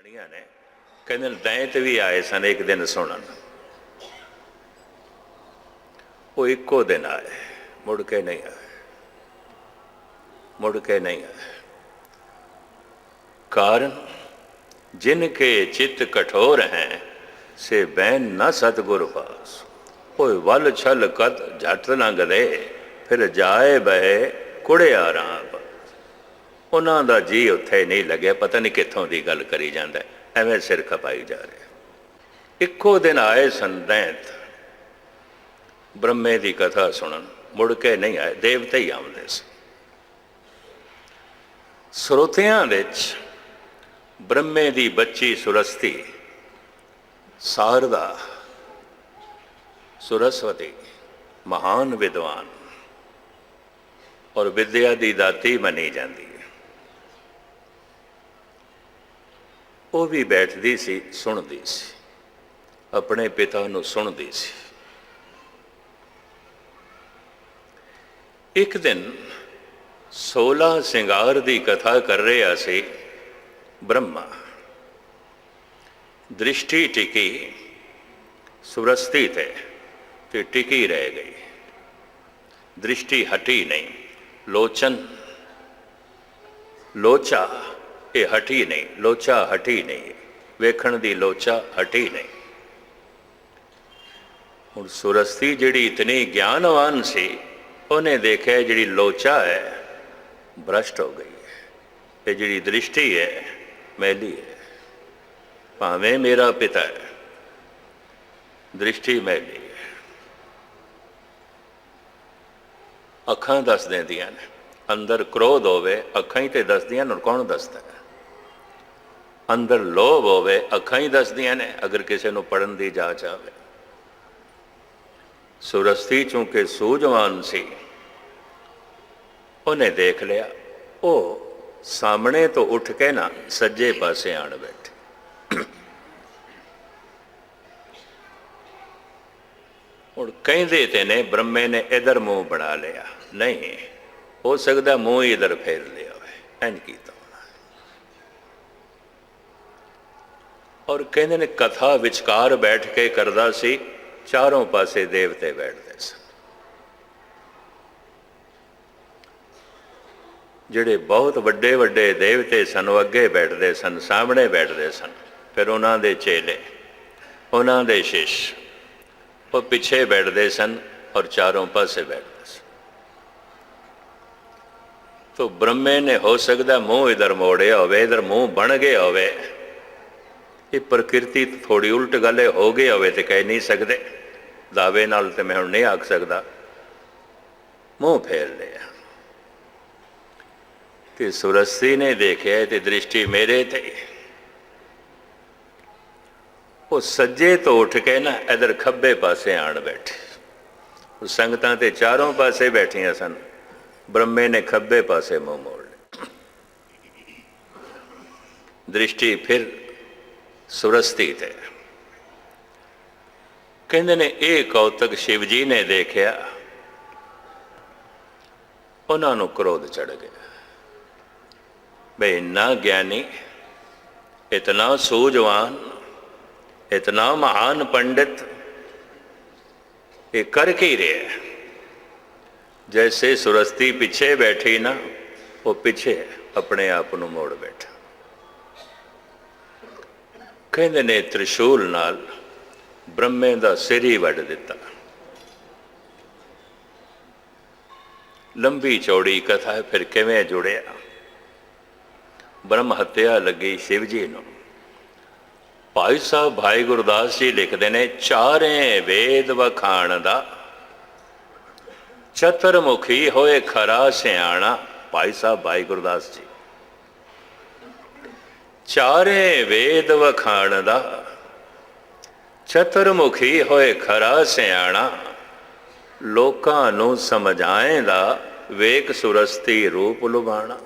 ਕਹਾਣੀਆਂ ਨੇ। ਕਹਿੰਦੇ ਦੈਂਤ ਵੀ ਆਏ ਸਨ ਇੱਕ ਦਿਨ ਸੁਣਨ, ਉਹ ਇੱਕੋ ਦਿਨ ਆਏ, ਮੁੜ ਕੇ ਨਹੀਂ ਆਏ, ਮੁੜ ਕੇ नहीं आए। कारण जिनके चित्त कठोर हैं से बैन न सतगुर पास। कोई वल छल कत झट न गदे फिर जाए बहे कुड़िया राम। उन्हों का जी उत्थे नहीं लगे, पता नहीं कितों की गल करी जाता, एवें सिर खपाई जा रहे। इक्को दिन आए सन दैंत ब्रह्मे की कथा सुनन, मुड़ के नहीं आए, देवते ही आउंदे सन। ਸਰੋਤਿਆਂ ਵਿੱਚ ਬ੍ਰਹਮੇ ਦੀ ਬੱਚੀ ਸੁਰਸਤੀ, ਸਾਰਦਾ, ਸੁਰਸਵਤੀ ਮਹਾਨ ਵਿਦਵਾਨ ਔਰ ਵਿਦਿਆ ਦੀ ਦਾਤੀ ਮੰਨੀ ਜਾਂਦੀ ਹੈ। ਉਹ ਵੀ ਬੈਠਦੀ ਸੀ, ਸੁਣਦੀ ਸੀ, ਆਪਣੇ ਪਿਤਾ ਨੂੰ ਸੁਣਦੀ ਸੀ। ਇੱਕ ਦਿਨ 16 ਸਿੰਗਾਰ ਦੀ ਕਥਾ ਕਰ ਰਿਹਾ ਸੀ ਬ੍ਰਹਮਾ। ਦ੍ਰਿਸ਼ਟੀ ਟਿਕੀ ਸੁਰਸਤੀ ਤੇ ਟਿਕੀ ਰਹਿ ਗਈ, ਦ੍ਰਿਸ਼ਟੀ ਹਟੀ ਨਹੀਂ। ਲੋਚਨ, ਲੋਚਾ ਇਹ ਹਟੀ ਨਹੀਂ, ਲੋਚਾ ਹਟੀ ਨਹੀਂ, ਵੇਖਣ ਦੀ ਲੋਚਾ ਹਟੀ ਨਹੀਂ। ਹੁਣ ਸੁਰਸਤੀ ਜਿਹੜੀ ਇਤਨੀ ਗਿਆਨਵਾਨ ਸੀ, ਉਹਨੇ ਦੇਖਿਆ ਜਿਹੜੀ ਲੋਚਾ ਹੈ भ्रष्ट हो गई है, ये जी दृष्टि है मैली है, भावें मेरा पिता है, दृष्टि मैली है। अखां दस देंदियां ने, अंदर क्रोध होवे अखां ही तो दसदियां ने, कौन दसदा है? अंदर लोभ होवे अखां ही दसदियां ने, अगर किसी को पढ़न की जांच आवे। सुरस्ती चूंकि सूझवान सी, उन्हें देख लिया, वो सामने तो उठ के ना सज्जे पासे आन बैठे। और कहते थे ने ब्रह्मे ने इधर मुंह बना लिया, नहीं हो सकता मुंह ही इधर फेर लिया हो, इंज कीता होना। और कहते ने कथा विचकार बैठ के करदा सी, चारों पासे देवते बैठते सन। ਜਿਹੜੇ बहुत ਵੱਡੇ ਵੱਡੇ देवते सन वो अगे बैठते सन, सामने बैठते सन, फिर उन्होंने चेले, उन्होंने शिष वो पिछे बैठते सन और चारों पासे बैठते सन। तो ब्रह्मे ने हो सकता मुँह इधर मोड़िया हो, इधर मुँह बन गया हो, ये प्रकृति थोड़ी उल्ट गल हो गई हो तो कह नहीं सकते, दावे नाल तो मैं हुण नहीं आख सकता, मुँह फेर लिया। कि सुरस्ती ने देखा तो दृष्टि मेरे थे, वो सज्जे तो उठ के ना इधर खब्बे पासे आन बैठे। संगतां ते चारों पासे बैठियां सन, ब्रह्मे ने खब्बे पासे मुंह मोड़ लिया। दृष्टि फिर सुरस्ती थे। कहते ने ये कौतक शिव जी ने देखा, उन्होंने क्रोध चढ़ गया, भाई इतना ज्ञानी, इतना सूझवान, इतना महान पंडित ये कर के ही रहे। जैसे सुरस्ती पीछे बैठी ना, वो पीछे अपने आप को मोड़ बैठा। कहते ने त्रिशूल नाल ब्रह्मे का सिर ही वढ़ दिता। लंबी चौड़ी कथा है, फिर किवें जुड़िया। ब्रह्म हत्या लगी शिव जी नूं। भाई साहब भाई गुरदास जी लिखते हैं, चारे वेद वखाण दा चतुरमुखी होए खरा सियाणा। भाई साहब भाई गुरदास जी, चारे वेद वखाण दा चतुरमुखी होए खरा सियाणा। लोकां नूं समझाएंदा वेख सुरस्ती रूप लुभाणा।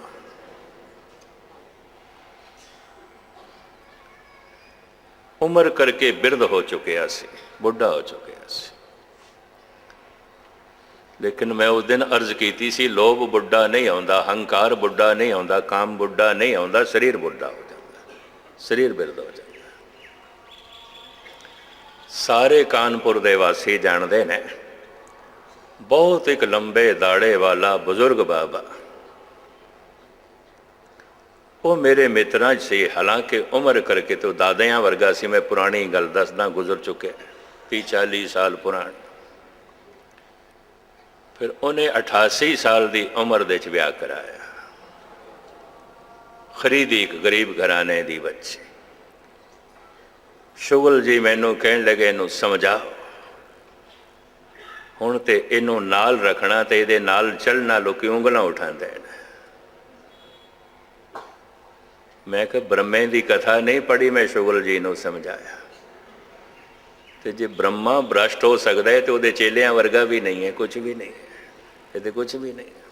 उम्र करके बिरध हो चुकिया सी, बुढ़ा हो चुकिया सी, लेकिन मैं उस दिन अर्ज की सी, लोभ बुढ़ा नहीं आउंदा, हंकार बुढ़ा नहीं आउंदा, काम बुढ़ा नहीं आउंदा, शरीर बुढ़ा हो जाता। ਸਰੀਰ ਬਿਰਧ ਹੋ ਜਾਂਦਾ। ਸਾਰੇ ਕਾਨਪੁਰ ਦੇ ਵਾਸੀ ਜਾਣਦੇ ਨੇ, ਬਹੁਤ ਇੱਕ ਲੰਬੇ ਦਾੜੇ ਵਾਲਾ ਬਜ਼ੁਰਗ ਬਾਬਾ, ਉਹ ਮੇਰੇ ਮਿੱਤਰਾਂ 'ਚ ਸੀ। ਹਾਲਾਂਕਿ ਉਮਰ ਕਰਕੇ ਤੋਂ ਦਾਦਿਆਂ ਵਰਗਾ ਸੀ। ਮੈਂ ਪੁਰਾਣੀ ਗੱਲ ਦੱਸਦਾ, ਗੁਜ਼ਰ ਚੁੱਕਿਆ 30-40 ਸਾਲ ਪੁਰਾਣੀ। ਫਿਰ ਉਹਨੇ 88 ਸਾਲ ਦੀ ਉਮਰ ਦੇ 'ਚ ਵਿਆਹ ਕਰਾਇਆ। ਖਰੀਦੀ ਇੱਕ ਗਰੀਬ ਘਰਾਣੇ ਦੀ ਬੱਚੀ। ਸ਼ੁਗਲ ਜੀ ਮੈਨੂੰ ਕਹਿਣ ਲੱਗੇ, ਇਹਨੂੰ ਸਮਝਾਓ, ਹੁਣ ਤੇ ਇਹਨੂੰ ਨਾਲ ਰੱਖਣਾ ਤੇ ਇਹਦੇ ਨਾਲ ਚੱਲਣਾ ਲੋਕੀ ਉਂਗਲਾਂ ਉਠਾਉਂਦੇ ਨੇ। ਮੈਂ ਕਿਹਾ ਬ੍ਰਹਮੇ ਦੀ ਕਥਾ ਨਹੀਂ ਪੜ੍ਹੀ। ਮੈਂ ਸ਼ੁਗਲ ਜੀ ਨੂੰ ਸਮਝਾਇਆ, ਤੇ ਜੇ ਬ੍ਰਹਮਾ ਭ੍ਰਸ਼ਟ ਹੋ ਸਕਦਾ ਹੈ ਤੇ ਉਹਦੇ ਚੇਲਿਆਂ ਵਰਗਾ ਵੀ ਨਹੀਂ ਹੈ, ਕੁਝ ਵੀ ਨਹੀਂ ਹੈ, ਇਹਦੇ ਕੁਝ ਵੀ ਨਹੀਂ ਹੈ।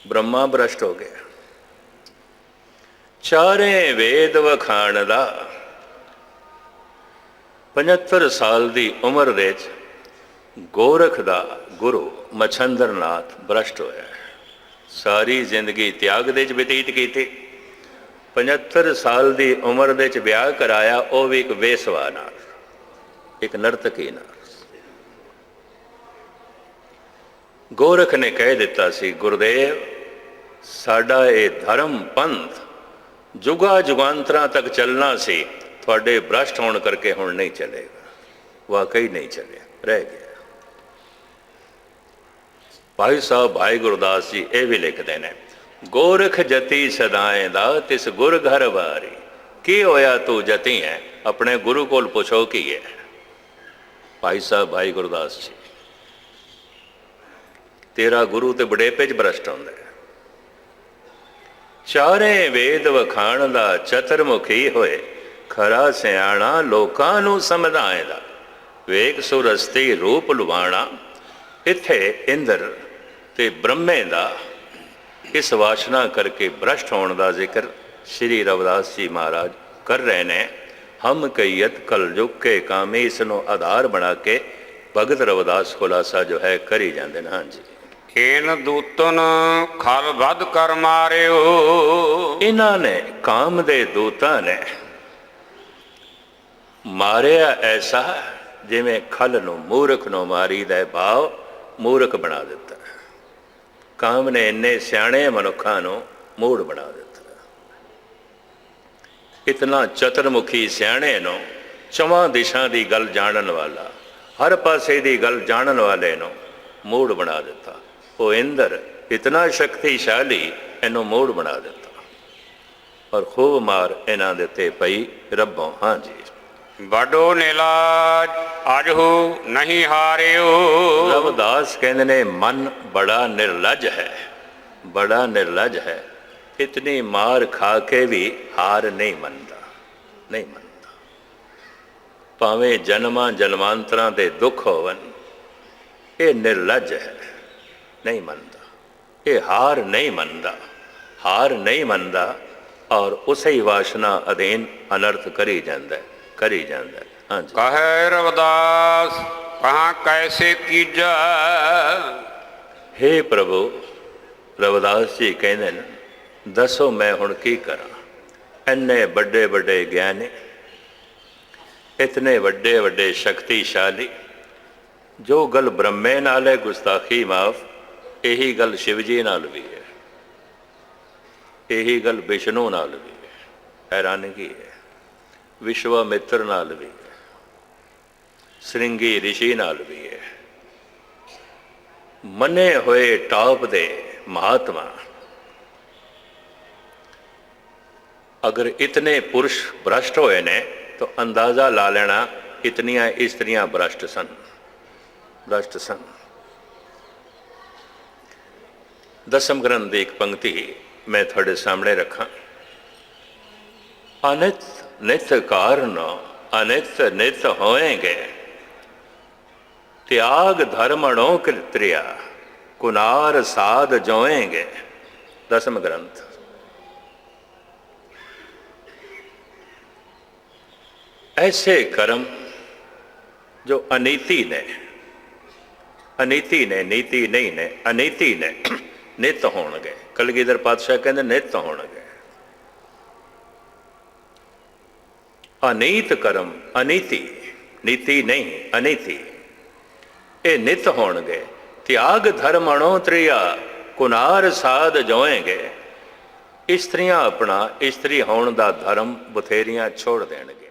ਬ੍ਰਹਮਾ ਭ੍ਰਸ਼ਟ ਹੋ ਗਿਆ। ਚਾਰੇ ਵੇਦ ਵਖਾਣ ਦਾ 75 ਸਾਲ ਦੀ ਉਮਰ ਦੇ 'ਚ ਗੋਰਖ ਦਾ ਗੁਰੂ ਮਛੰਦਰਨਾਥ ਭ੍ਰਸ਼ਟ ਹੋਇਆ। ਸਾਰੀ ਜ਼ਿੰਦਗੀ ਤਿਆਗ ਦੇ 'ਚ ਬਤੀਤ ਕੀਤੀ। 75 ਸਾਲ ਦੀ ਉਮਰ ਦੇ 'ਚ ਵਿਆਹ ਕਰਾਇਆ, ਉਹ ਵੀ ਇੱਕ ਵੇਸਵਾ ਨਾਲ, ਇੱਕ ਨਰਤਕੀ ਨਾਲ। ਗੋਰਖ ਨੇ ਕਹਿ ਦਿੱਤਾ ਸੀ, ਗੁਰਦੇਵ ਸਾਡਾ ਇਹ ਧਰਮ ਪੰਥ ਜੁਗਾ ਜੁਗਾਂਤਰਾਂ ਤੱਕ ਚੱਲਣਾ ਸੀ, ਤੁਹਾਡੇ ਭ੍ਰਸ਼ਟ ਹੋਣ ਕਰਕੇ ਹੁਣ ਨਹੀਂ ਚੱਲੇਗਾ। ਵਾਕਈ ਨਹੀਂ ਚੱਲਿਆ, ਰਹਿ ਗਿਆ। ਭਾਈ ਸਾਹਿਬ ਭਾਈ ਗੁਰਦਾਸ ਜੀ ਇਹ ਵੀ ਲਿਖਦੇ ਨੇ, ਗੋਰਖ ਜਤੀ ਸਦਾਏ ਦਾ ਤਿਸ ਗੁਰ ਘਰ ਵਾਰੀ। ਕੀ ਹੋਇਆ ਤੂੰ ਜਤੀ ਹੈ, ਆਪਣੇ ਗੁਰੂ ਕੋਲ ਪੁੱਛੋ ਕੀ ਹੈ। ਭਾਈ ਸਾਹਿਬ ਭਾਈ ਗੁਰਦਾਸ ਜੀ, ਤੇਰਾ ਗੁਰੂ ਤੇ ਬੁਢੇਪੇ 'ਚ ਭ੍ਰਸ਼ਟ ਹੁੰਦਾ ਹੈ। ਚਾਰੇ ਵੇਦ ਵਖਾਣ ਦਾ ਚਤੁਰਮੁਖੀ ਹੋਏ, ਖਰਾ ਸਿਆਣਾ ਲੋਕਾਂ ਨੂੰ ਸਮਝਾਏਦਾ। ਵੇਖ ਸੁਰਸਤੀ ਰੂਪ ਲੁਵਾਣਾ। ਇੱਥੇ ਇੰਦਰ ਤੇ ਬ੍ਰਹਮੇ ਦਾ ਇਸ ਵਾਸ਼ਨਾ ਕਰਕੇ ਭ੍ਰਸ਼ਟ ਹੋਣ ਦਾ ਜ਼ਿਕਰ ਸ਼੍ਰੀ ਰਵਿਦਾਸ ਜੀ ਮਹਾਰਾਜ ਕਰ ਰਹੇ ਨੇ। ਹਮ ਕਈਅਤ ਕਲਯੁਗ ਕੇ ਕਾਮੇ, ਇਸ ਨੂੰ ਆਧਾਰ ਬਣਾ ਕੇ ਭਗਤ ਰਵਿਦਾਸ ਖੁਲਾਸਾ ਜੋ ਹੈ ਕਰੀ ਜਾਂਦੇ ਨੇ। ਹਾਂਜੀ, ਏਨ ਦੂਤਨ ਖਲ ਵੱਧ ਕਰ ਮਾਰਿਓ। ਇਹਨਾਂ ਨੇ ਕਾਮ ਦੇ ਦੂਤਾਂ ਨੇ ਮਾਰਿਆ ਐਸਾ ਜਿਵੇਂ ਖਲ ਨੂੰ ਮੂਰਖ ਨੂੰ ਮਾਰੀਦਾ, ਭਾਵ ਮੂਰਖ ਬਣਾ ਦਿੱਤਾ। ਕਾਮ ਨੇ ਇੰਨੇ ਸਿਆਣੇ ਮਨੁੱਖਾਂ ਨੂੰ ਮੂੜ ਬਣਾ ਦਿੱਤਾ। ਇਤਨਾ ਚਤੁਰਮੁਖੀ ਸਿਆਣੇ ਨੂੰ, ਚਵਾਂ ਦਿਸ਼ਾ ਦੀ ਗੱਲ ਜਾਣਨ ਵਾਲਾ, ਹਰ ਪਾਸੇ ਦੀ ਗੱਲ ਜਾਣਨ ਵਾਲੇ ਨੂੰ ਮੂੜ ਬਣਾ ਦਿੱਤਾ। ਉਹ ਇੰਦਰ ਇਤਨਾ ਸ਼ਕਤੀਸ਼ਾਲੀ, ਇਹਨੂੰ ਮੂੜ ਬਣਾ ਦਿੱਤਾ। ਔਰ ਖੂਬ ਮਾਰ ਇਹਨਾਂ ਦੇ ਉੱਤੇ ਪਈ ਰੱਬੋਂ। ਹਾਂਜੀ, ਵੱਡੋ ਨਿਲਾਜ ਅਜਹੂ ਨਹੀਂ ਹਾਰਿਓ। ਰਵਿਦਾਸ ਕਹਿੰਦੇ ਨੇ ਮਨ ਬੜਾ ਨਿਰਲਜ ਹੈ, ਬੜਾ ਨਿਰਲਜ ਹੈ। ਇਤਨੀ ਮਾਰ ਖਾ ਕੇ ਵੀ ਹਾਰ ਨਹੀਂ ਮੰਨਦਾ, ਨਹੀਂ ਮੰਨਦਾ। ਭਾਵੇਂ ਜਨਮਾਂ ਜਨਮਾਂਤਰਾਂ ਦੇ ਦੁੱਖ ਹੋਵਨ, ਇਹ ਨਿਰਲਜ ਹੈ, ਨਹੀਂ ਮੰਨਦਾ। ਇਹ ਹਾਰ ਨਹੀਂ ਮੰਨਦਾ, ਹਾਰ ਨਹੀਂ ਮੰਨਦਾ। ਔਰ ਉਸੇ ਹੀ ਵਾਸ਼ਨਾ ਅਧੀਨ ਅਨਰਥ ਕਰੀ ਜਾਂਦਾ, ਕਰੀ ਜਾਂਦਾ। ਹਾਂਜੀ, ਕਹੈ ਰਵਿਦਾਸ ਕਹਾਂ ਕੈਸੇ ਕੀਜੈ। ਹੇ ਪ੍ਰਭੂ, ਰਵਿਦਾਸ ਜੀ ਕਹਿੰਦੇ ਨੇ, ਦੱਸੋ ਮੈਂ ਹੁਣ ਕੀ ਕਰਾਂ। ਇੰਨੇ ਵੱਡੇ ਵੱਡੇ ਗਿਆਨੀ, ਇਤਨੇ ਵੱਡੇ ਵੱਡੇ ਸ਼ਕਤੀਸ਼ਾਲੀ, ਜੋ ਗੱਲ ਬ੍ਰਹਮੇ ਨਾਲ ਹੈ ਗੁਸਤਾਖੀ ਮਾਫ, ਇਹੀ ਗੱਲ ਸ਼ਿਵ ਜੀ ਨਾਲ ਵੀ ਹੈ, ਇਹੀ ਗੱਲ ਵਿਸ਼ਨੂੰ ਨਾਲ ਵੀ ਹੈ। ਹੈਰਾਨਗੀ ਹੈ। ਵਿਸ਼ਵਾਮਿੱਤਰ ਨਾਲ ਵੀ ਹੈ, ਸ੍ਰਿੰਗੀ ਰਿਸ਼ੀ ਨਾਲ ਵੀ ਹੈ। ਮੰਨੇ ਹੋਏ ਟਾਪ ਦੇ ਮਹਾਤਮਾ ਅਗਰ ਇਤਨੇ ਪੁਰਸ਼ ਭ੍ਰਸ਼ਟ ਹੋਏ ਨੇ ਤਾਂ ਅੰਦਾਜ਼ਾ ਲਾ ਲੈਣਾ ਇਤਨੀਆਂ ਇਸਤਰੀਆਂ ਭ੍ਰਸ਼ਟ ਸਨ, ਭ੍ਰਸ਼ਟ ਸਨ। ਦਸਮ ਗ੍ਰੰਥ ਦੀ ਇੱਕ ਪੰਕਤੀ ਮੈਂ ਤੁਹਾਡੇ ਸਾਹਮਣੇ ਰੱਖਾਂ। ਅਨਿਤ ਨਿਤ ਕਾਰਨ ਅਨਿਤ ਨਿਤ ਹੋਏਗੇ, त्याग धर्मणों कृत्रिया कुनार साध जोएंगे। दसम ग्रंथ। ऐसे कर्म जो अनीति ने नीति नहीं ने अनीति ने नित होणगे। कलगीधर पातशाह कहते नित होणगे। ਅਨੀਤ ਕਰਮ ਅਨੀਤੀ, ਨੀਤੀ ਨਹੀਂ ਅਨੀਤੀ, ਇਹ ਨਿਤ ਹੋਣਗੇ। ਤਿਆਗ ਧਰਮ ਅਣੋ ਤ੍ਰਿਆ, ਕੁਨਾਰ ਸਾਧ ਜੋਏਂਗੇ। ਇਸਤਰੀਆਂ ਆਪਣਾ ਇਸਤਰੀ ਹੋਣ ਦਾ ਧਰਮ ਬਥੇਰੀਆਂ ਛੋੜ ਦੇਣਗੇ।